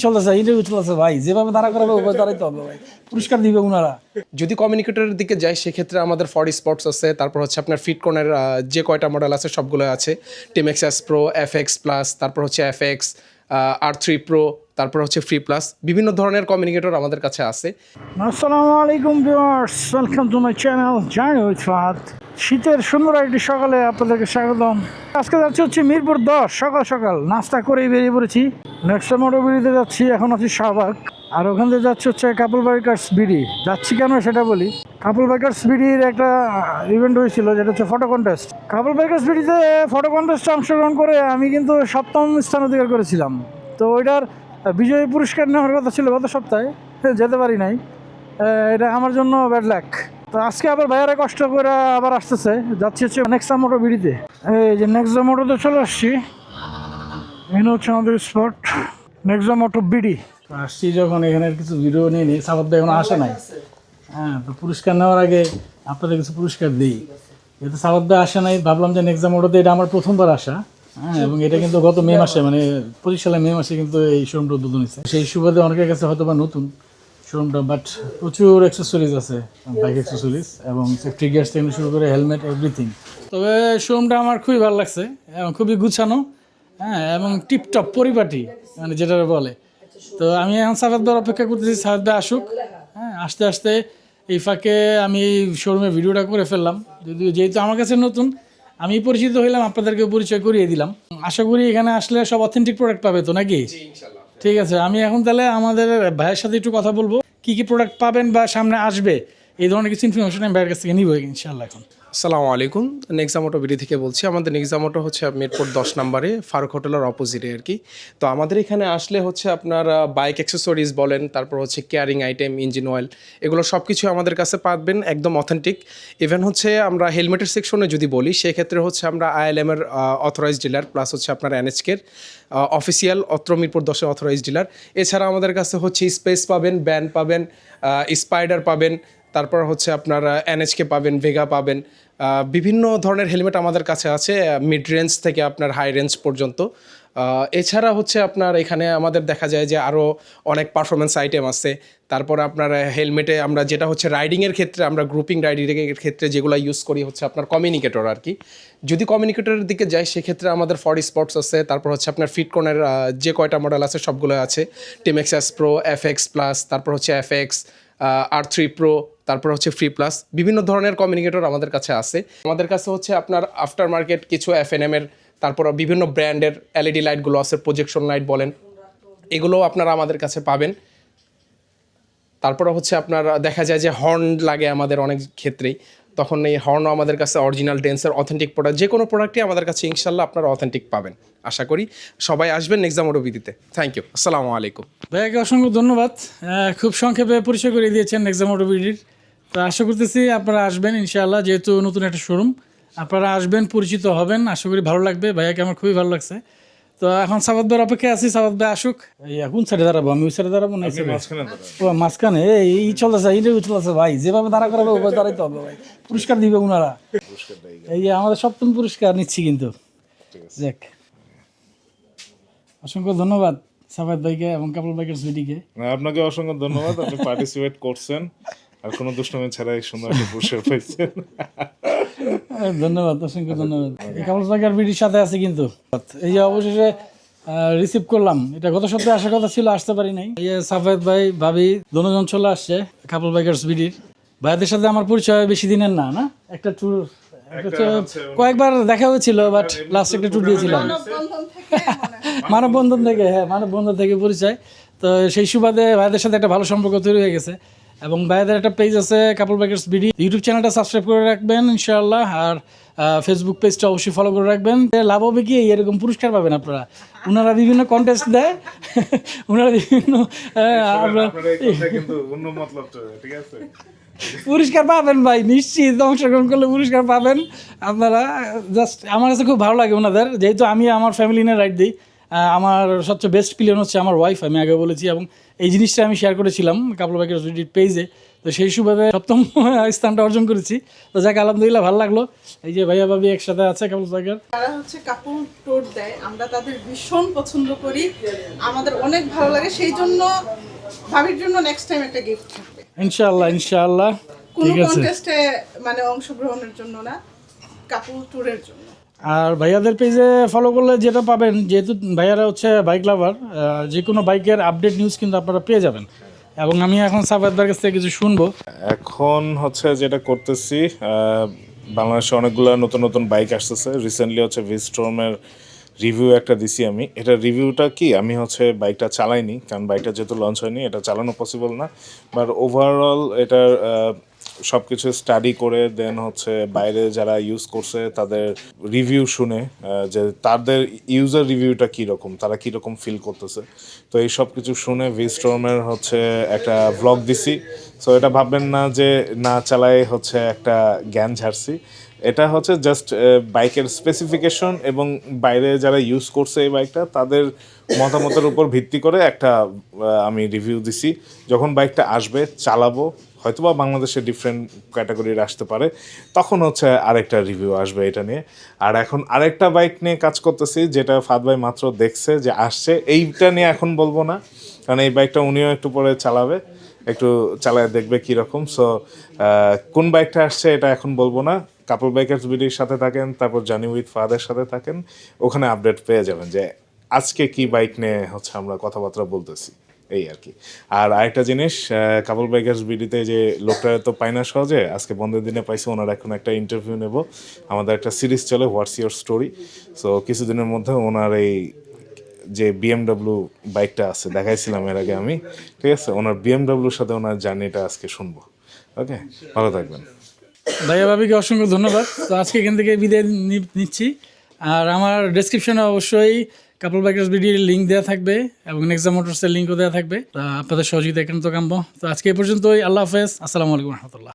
চলতেছে, ইন্টারভিউ চলতেছে ভাই, যেভাবে দাঁড়া করাবে ওভাবে দাঁড়াইতে হবে ভাই, পুরস্কার দিবে ওনারা। যদি কমিউনিকেটরের দিকে যাই সেক্ষেত্রে আমাদের ফর স্পোর্টস আছে, তারপর হচ্ছে আপনার ফিটকনের যে কয়টা মডেল আছে সবগুলো আছে, টিমএক্স এস প্রো, এফএক্স প্লাস, তারপর হচ্ছে এফএক্স R3 প্রো, তারপর হচ্ছে ফ্রি প্লাস, বিভিন্ন ধরনের কমিউনিকেটর আমাদের কাছে আছে। আসসালামু আলাইকুম viewers, welcome to my channel journey with Fahad. শীতের সুন্দর একটি সকালে আপনাদেরকে স্বাগতম। আজকে যাচ্ছি হচ্ছে মিরপুর 10, সকাল সকাল নাস্তা করেই বেরিয়ে পড়েছি। নেক্সট মোটরবিড়িতে যাচ্ছি, এখন আছি শাহবাগ। আর ওখান থেকে যাচ্ছে হচ্ছে কাপল বাইকার্স বিডি। যাচ্ছি কেন সেটা বলি। কাপল বাইকার্স বিডির একটা ইভেন্ট হয়েছিল, যেটা হচ্ছে ফটো কন্টেস্ট। কাপল বাইকার্স বিডিতে ফটো কন্টেস্টে অংশগ্রহণ করে আমি কিন্তু 7ম স্থান অধিকার করেছিলাম। তো ওইটার বিজয়ী পুরস্কার নেওয়ার কথা ছিল গত সপ্তাহে, যেতে পারি নাই। এটা আমার জন্য ব্যাড লাক। তো আজকে আবার ভাইয়ারা কষ্ট করে আবার আসতেছে, যাচ্ছি হচ্ছে নেক্সা মোটো বিড়িতে। এই যে নেক্সা মোটোতে চলে আসছি, এখানে হচ্ছে আমাদের স্পট নেক্সা মোটো বিডি। আসছি যখন এখানে কিছু ভিডিও নিয়ে নিই, সাবাদ্দা এখনো আসে নাই। হ্যাঁ, তো পুরস্কার নেওয়ার আগে আপনাদের কিছু পুরস্কার দিই। যেহেতু সাবাদ্দা আসে নাই, ভাবলাম যে নেক্সা মোটোতে এটা আমার প্রথমবার আসা। হ্যাঁ, এবং এটা কিন্তু গত মে মাসে, মানে 25 সালের মে মাসে কিন্তু এই শোরুমটা উদ্বোধন হয়েছে। সেই সুবাদে অনেকের কাছে হয়তো বা নতুন শোরুমটা, বাট প্রচুর অ্যাক্সেসরিজ আছে, বাইক অ্যাক্সেসরিজ এবং সেফটি গিয়ার্স থেকে শুরু করে হেলমেট, এভরিথিং। তবে শোরুমটা আমার খুবই ভালো লাগছে এবং খুবই গুছানো, হ্যাঁ, এবং টিপটপ পরিপাটি, মানে যেটা বলে। তো আমি এখন সাফাদ্দার অপেক্ষা করতেছি, সাফাদ্দা আসুক। হ্যাঁ, আস্তে আস্তে এই ফাঁকে আমি এই শোরুমে ভিডিওটা করে ফেললাম, যেহেতু আমার কাছে নতুন, আমি পরিচিত হইলাম, আপনাদেরকে পরিচয় করিয়ে দিলাম। আশা করি এখানে আসলে সব অথেন্টিক প্রোডাক্ট পাবে তো নাকি? ঠিক আছে, আমি এখন তাহলে আমাদের ভাইয়ের সাথে একটু কথা বলবো, কী কী প্রোডাক্ট পাবেন বা সামনে আসবে, এই ধরনের কিছু ইনফরমেশন আমি ভাইয়ের কাছ থেকে নিব ইনশাআল্লাহ। এখন আসসালামু আলাইকুম, নেক্সা মোটো বিডি থেকে বলছি। আমাদের নেক্সা মোটো হচ্ছে মিরপুর 10 নম্বরে ফারুক হোটেলের অপোজিটে আর কি। তো আমাদের এখানে আসলে হচ্ছে আপনার বাইক অ্যাক্সেসরিজ বলেন, তারপর হচ্ছে কেয়ারিং আইটেম, ইঞ্জিন অয়েল, এগুলো সব কিছু আমাদের কাছে পাবেন একদম অথেন্টিক। ইভেন হচ্ছে আমরা হেলমেটের সেকশনে যদি বলি, সেক্ষেত্রে হচ্ছে আমরা ILM এর অথরাইজড ডিলার, প্লাস হচ্ছে আপনার NHK-র অফিসিয়াল অত্র মিরপুর 10-এর অথরাইজড ডিলার। এছাড়া আমাদের কাছে হচ্ছে স্পেস পাবেন, ব্যান্ড পাবেন, স্পাইডার পাবেন, তারপর হচ্ছে আপনার NHK পাবেন, ভেগা পাবেন। বিভিন্ন ধরনের হেলমেট আমাদের কাছে আছে, মিড রেঞ্জ থেকে আপনার হাই রেঞ্জ পর্যন্ত। এছাড়া হচ্ছে আপনার এখানে আমাদের দেখা যায় যে আরও অনেক পারফরমেন্স আইটেম আছে। তারপর আপনার হেলমেটে আমরা যেটা হচ্ছে রাইডিংয়ের ক্ষেত্রে, আমরা গ্রুপিং রাইডিংয়ের ক্ষেত্রে যেগুলো ইউজ করি হচ্ছে আপনার কমিউনিকেটর আর কি। যদি কমিউনিকেটরের দিকে যাই সেক্ষেত্রে আমাদের ফর স্পোর্টস আছে, তারপর হচ্ছে আপনার ফিটকনের যে কয়টা মডেল আছে সবগুলো আছে, টিমএক্স এস প্রো, এফএক্স প্লাস, তারপর হচ্ছে এফএক্স R3 প্রো, তারপর হচ্ছে ফ্রি প্লাস, বিভিন্ন ধরনের কমিউনিকেটর আমাদের কাছে আছে। আমাদের কাছে হচ্ছে আপনার আফটার মার্কেট কিছু FNM এর, তারপর বিভিন্ন ব্র্যান্ডের LED লাইটগুলো আছে, প্রজেকশন লাইট বলেন, এগুলোও আপনারা আমাদের কাছে পাবেন। তারপরে হচ্ছে আপনার দেখা যায় যে হর্ন লাগে আমাদের অনেক ক্ষেত্রেই, তখন এই হর্নও আমাদের কাছে অরিজিনাল ডেন্সের অথেন্টিক প্রোডাক্ট, যে কোনো প্রোডাক্টই আমাদের কাছে ইনশাল্লাহ আপনারা অথেন্টিক পাবেন। আশা করি সবাই আসবেন নেক্সা মোটো বিডিতে। থ্যাংক ইউ, আসসালামু আলাইকুম। ভাইয়াকে অসংখ্য ধন্যবাদ, খুব সংক্ষেপে পরিচয় করে দিয়েছেন নেক্সা মোটো বিডির। তো আশা করতেছি আপনারা আসবেন ইনশাআল্লাহ, যেহেতু নতুন একটা শোরুম, আপনারা আসবেন, পরিচিত হবেন, আশা করি ভালো লাগবে। ভাইয়াকে আমার খুবই ভালো লাগছে। তো এখন সাবাদ্দার অপেক্ষায় আছি, সাবাদ্দা আসুক। এই কোন সাইডে দাঁড়াবো, আমি ওই সাইডে দাঁড়াবো না? ও মাঝখানে, এই চলতেছে, ইন্টারভিউ চলতেছে ভাই, যেভাবে দাঁড়া করাবে ওভাবে দাঁড়াইতে হবে ভাই, পুরস্কার দিবে ওনারা। এই যে আমাদের 7ম পুরস্কার নিচ্ছি কিন্তু। যাক, অসংখ্য ধন্যবাদ সাফাত ভাইকে এবং কাপল বাইকার্স বিডিকে। আপনাকে অসংখ্য ধন্যবাদ, আপনি পার্টিসিপেট করছেন আর কোনো দুষ্টমি ছাড়াই সুন্দর একটা পুরস্কার পাইছেন। ধন্যবাদ, অসংখ্য ধন্যবাদ। এই কাপল বাইকার বিডির সাথে আছে কিন্তু। এই যে অবশেষে রিসিভ করলাম, এটা গত সপ্তাহে আসার কথা ছিল, আসতে পারি নাই। এই সাফাত ভাই, ভাবি, দুজন চলে আসছে কাপল বাইকার্স বিডির। ভাইদের সাথে আমার পরিচয় বেশি দিনের না, একটা ট্যুর, কয়েকবার দেখা হয়েছিল, বাট লাস্ট একটা ট্যুর দিয়েছিলাম মানববন্ধন থেকে। হ্যাঁ, মানববন্ধন থেকে পরিচয়। তো সেই সুবাদে ভাইদের সাথে একটা ভালো সম্পর্ক তৈরি হয়ে গেছে। এবং ভাইদের একটা পেজ আছে কাপল বাইকার্স বিডি, ইউটিউব চ্যানেলটা সাবস্ক্রাইব করে রাখবেন ইনশাআল্লাহ। আর ফেসবুক পেজটা অবশ্যই ফলো করে রাখবেন। লাভ হবে কি, এরকম পুরস্কার পাবেন আপনারা। ওনারা বিভিন্ন কন্টেস্ট দেয়, ওনারা বিভিন্ন পুরস্কার পাবেন ভাই, নিশ্চিত অংশগ্রহণ করলে পুরস্কার পাবেন আপনারা। জাস্ট আমার কাছে খুব ভালো লাগে ওনাদের, যেহেতু আমি আমার ফ্যামিলি নিয়ে রাইড দিই, আমার সবচেয়ে বেস্ট প্লেয়ার হচ্ছে আমার ওয়াইফ, আমি আগে বলেছি, এবং এই জিনিসটা আমি শেয়ার করেছিলাম কাপল বাইকের পেজে। তো সেই সুবাদে সপ্তম স্থানটা অর্জন করেছি। তো যাক, আলহামদুলিল্লাহ, ভালো লাগলো। এই যে ভাইয়া ভাবি একসাথে আছে কাপল বাইকের। তারা হচ্ছে কাপল ট্যুর দেয়, আমরা তাদের ভীষণ পছন্দ করি, আমাদের অনেক ভালো লাগে। সেই জন্য ভাবির জন্য নেক্সট টাইম একটা গিফট থাকবে ইনশাআল্লাহ ইনশাআল্লাহ। কোনো ঠিক আছে। কন্টেস্টে মানে অংশগ্রহণের জন্য না, কাপল ট্যুরের জন্য। আর ভাইয়াদের পেজে ফলো করলে যেটা পাবেন, যেহেতু ভাইয়ারা হচ্ছে বাইক লাভার, যে কোনো বাইকের আপডেট নিউজ কিন্তু আপনারা পেয়ে যাবেন। এবং আমি এখন সাফায়াতদার কাছ থেকে কিছু শুনবো। এখন হচ্ছে যেটা করতেছি, বাংলাদেশে অনেকগুলো নতুন নতুন বাইক আসতেছে। রিসেন্টলি হচ্ছে ভিস্ট্রমের রিভিউ একটা দিছি আমি। এটা রিভিউটা কি, আমি হচ্ছে বাইকটা চালাইনি, কারণ বাইকটা যেহেতু লঞ্চ হয়নি এটা চালানো পসিবল না। বাট ওভারঅল এটার সব কিছু স্টাডি করে দেন হচ্ছে বাইরে যারা ইউজ করছে তাদের রিভিউ শুনে, যে তাদের ইউজার রিভিউটা কীরকম, তারা কীরকম ফিল করতেছে। তো এই সব কিছু শুনে ভিস্ট্রমের হচ্ছে একটা ভ্লগ দিছি। সো এটা ভাববেন না যে না চালাই হচ্ছে একটা জ্ঞান ঝাড়ছি। এটা হচ্ছে জাস্ট বাইকের স্পেসিফিকেশন এবং বাইরে যারা ইউজ করছে এই বাইকটা তাদের মতামতের উপর ভিত্তি করে একটা আমি রিভিউ দিছি। যখন বাইকটা আসবে চালাবো, হয়তোবা বাংলাদেশে ডিফারেন্ট ক্যাটাগরির আসতে পারে, তখন হচ্ছে আরেকটা রিভিউ আসবে এটা নিয়ে। আর এখন আরেকটা বাইক নিয়ে কাজ করতেছি, যেটা ফাদ ভাই মাত্র দেখছে যে আসছে, এইটা নিয়ে এখন বলবো না, কারণ এই বাইকটা উনিও একটু পরে চালাবে, একটু চালায় দেখবে কীরকম। সো কোন বাইকটা আসছে এটা এখন বলবো না। কাপল বাইকার্স ভিডিওর সাথে থাকেন, তারপর জার্নি উইথ ফাদের সাথে থাকেন, ওখানে আপডেট পেয়ে যাবেন যে আজকে কি বাইক নিয়ে হচ্ছে আমরা কথাবার্তা বলতেছি, এই আর কি। আর আরেকটা জিনিস, কাপল বাইকার্স ভিডিওতে যে লোকটা তো পাই না সহজে, আজকে বন্ধের দিনে পাইছে, ওনার এখন একটা ইন্টারভিউ নেব। আমাদের একটা সিরিজ চলে হোয়াটস ইয়োর স্টোরি। সো কিছুদিনের মধ্যে ওনার এই যে বিএমডব্লিউ বাইকটা আছে দেখাইছিলাম এর আগে আমি, ঠিক আছে, ওনার বিএমডব্লিউর সাথে ওনার জার্নিটা আজকে শুনবো। ওকে, ভালো থাকবেন। ভাইয়া ভাবিকে অসংখ্য ধন্যবাদ। তো আজকে এখান থেকে বিদায় নিচ্ছি। আর আমার ডেসক্রিপশনে অবশ্যই কাপল বাইকার্স ভিডিওর লিঙ্ক দেওয়া থাকবে এবং নেক্সা মোটরসের লিঙ্কও দেওয়া থাকবে। আপনাদের সহযোগিতা এখানে তো কাম্য। তো আজকে এই পর্যন্তই। আল্লাহ হাফেজ, আসসালামু আলাইকুম রহমতুল্লাহ।